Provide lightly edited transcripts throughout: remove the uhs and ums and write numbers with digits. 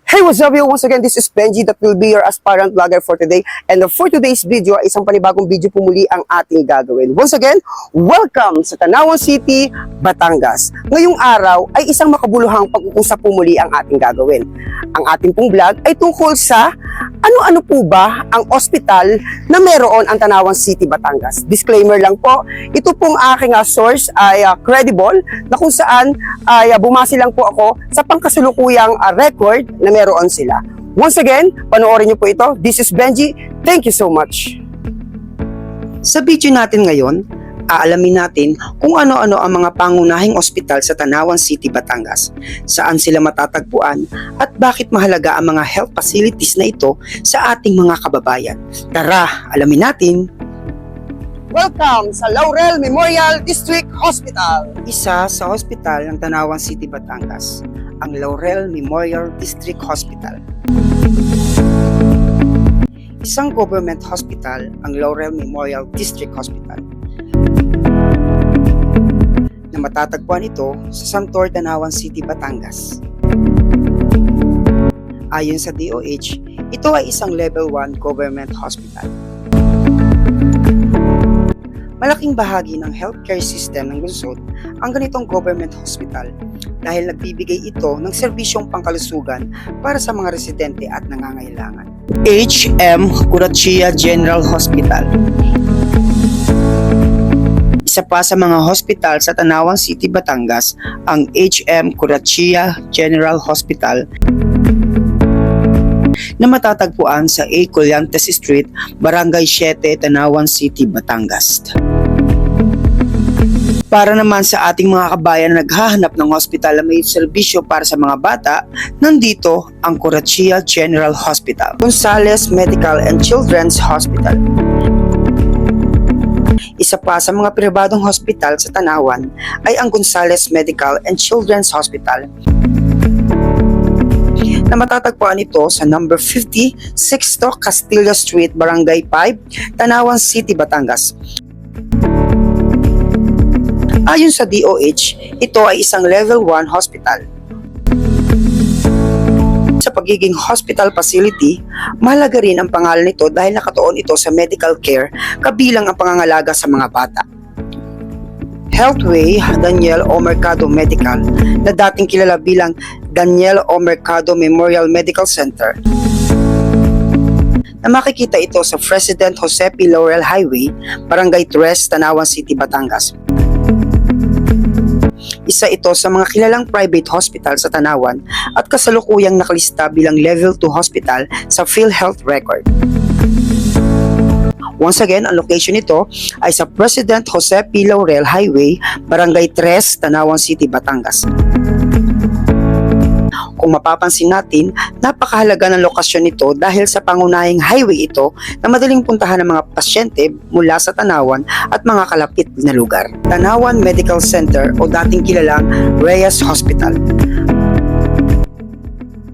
Hey, what's up, yo? Once again, this is Benji that will be your aspirant vlogger for today. And for today's video, ay isang panibagong video po muli ang ating gagawin. Once again, welcome sa Tanawan City, Batangas. Ngayong araw ay isang makabuluhang pag-uusap po muli ang ating gagawin. Ang ating pong vlog ay tungkol sa ano-ano po ba ang ospital na meron ang Tanawan City, Batangas. Disclaimer lang po, ito pong aking source ay credible na kung saan ay bumase lang po ako sa pangkasulukuyang record na meron sila. Once again, panoorin niyo po ito. This is Benji. Thank you so much. Sa video natin ngayon, aalamin natin kung ano-ano ang mga pangunahing ospital sa Tanawan City, Batangas, saan sila matatagpuan at bakit mahalaga ang mga health facilities na ito sa ating mga kababayan. Tara, alamin natin. Welcome sa Laurel Memorial District Hospital. Isa sa hospital ng Tanawan City, Batangas, ang Laurel Memorial District Hospital. Isang government hospital ang Laurel Memorial District Hospital na matatagpuan ito sa Santor, Tanawan City, Batangas. Ayon sa DOH, ito ay isang level 1 government hospital. Malaking bahagi ng healthcare system ng lungsod ang ganitong government hospital dahil nagbibigay ito ng serbisyong pangkalusugan para sa mga residente at nangangailangan. HM Curachia General Hospital. Isa pa sa mga hospital sa Tanawan City, Batangas, ang HM Curachia General Hospital na matatagpuan sa A. Collantes Street, Barangay 7, Tanawan City, Batangas. Para naman sa ating mga kabayan na naghahanap ng hospital na may serbisyo para sa mga bata, nandito ang Curachia General Hospital, Gonzales Medical and Children's Hospital. Isa pa sa mga pribadong hospital sa Tanawan ay ang Gonzales Medical and Children's Hospital na matatagpuan ito sa number 50, 6th Castilla Street, Barangay 5, Tanawan City, Batangas. Ayon sa DOH, ito ay isang level 1 hospital. Sa pagiging hospital facility, mahalaga rin ang pangalan nito dahil nakatuon ito sa medical care kabilang ang pangangalaga sa mga bata. Healthway Daniel O. Mercado Medical na dating kilala bilang Daniel O. Mercado Memorial Medical Center na makikita ito sa President Jose P. Laurel Highway, Barangay 3, Tanawan City, Batangas. Isa ito sa mga kilalang private hospital sa Tanawan at kasalukuyang nakalista bilang level 2 hospital sa PhilHealth record. Once again, ang location nito ay sa President Jose P. Laurel Highway, Barangay 3, Tanawan City, Batangas. Kung mapapansin natin, napakahalaga ng lokasyon nito dahil sa pangunahing highway ito na madaling puntahan ng mga pasyente mula sa Tanawan at mga kalapit na lugar. Tanawan Medical Center o dating kilalang Reyes Hospital.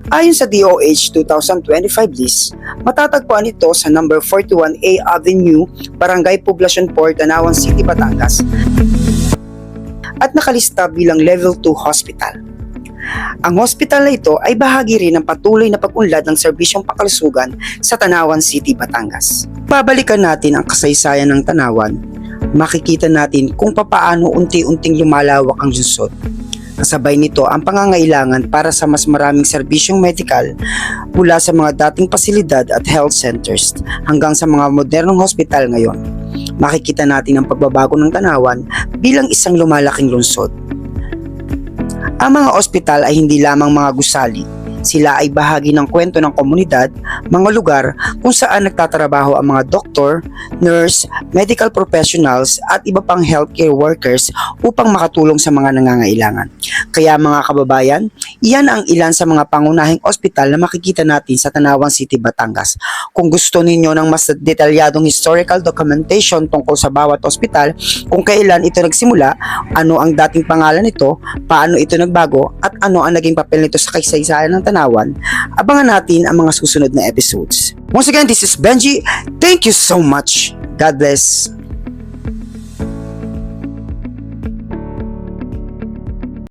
Ayon sa DOH 2025 list, matatagpuan ito sa number 41A Avenue, Barangay Poblacion 4, Tanawan City, Batangas at nakalista bilang level 2 hospital. Ang hospital na ito ay bahagi rin ng patuloy na pag-unlad ng serbisyong pangkalusugan sa Tanawan City, Batangas. Babalikan natin ang kasaysayan ng Tanawan. Makikita natin kung papaano unti-unting lumalawak ang lungsod. Kasabay nito ang pangangailangan para sa mas maraming serbisyong medikal mula sa mga dating pasilidad at health centers hanggang sa mga modernong hospital ngayon. Makikita natin ang pagbabago ng Tanawan bilang isang lumalaking lungsod. Ang mga ospital ay hindi lamang mga gusali. Sila ay bahagi ng kwento ng komunidad, mga lugar kung saan nagtatrabaho ang mga doktor, nurse, medical professionals at iba pang healthcare workers upang makatulong sa mga nangangailangan. Kaya mga kababayan, iyan ang ilan sa mga pangunahing ospital na makikita natin sa Tanawan City, Batangas. Kung gusto ninyo ng mas detalyadong historical documentation tungkol sa bawat ospital, kung kailan ito nagsimula, ano ang dating pangalan nito, paano ito nagbago, at ano ang naging papel nito sa kasaysayan ng Tanawan, abangan natin ang mga susunod na episodes. Once again, this is Benji. Thank you so much. God bless.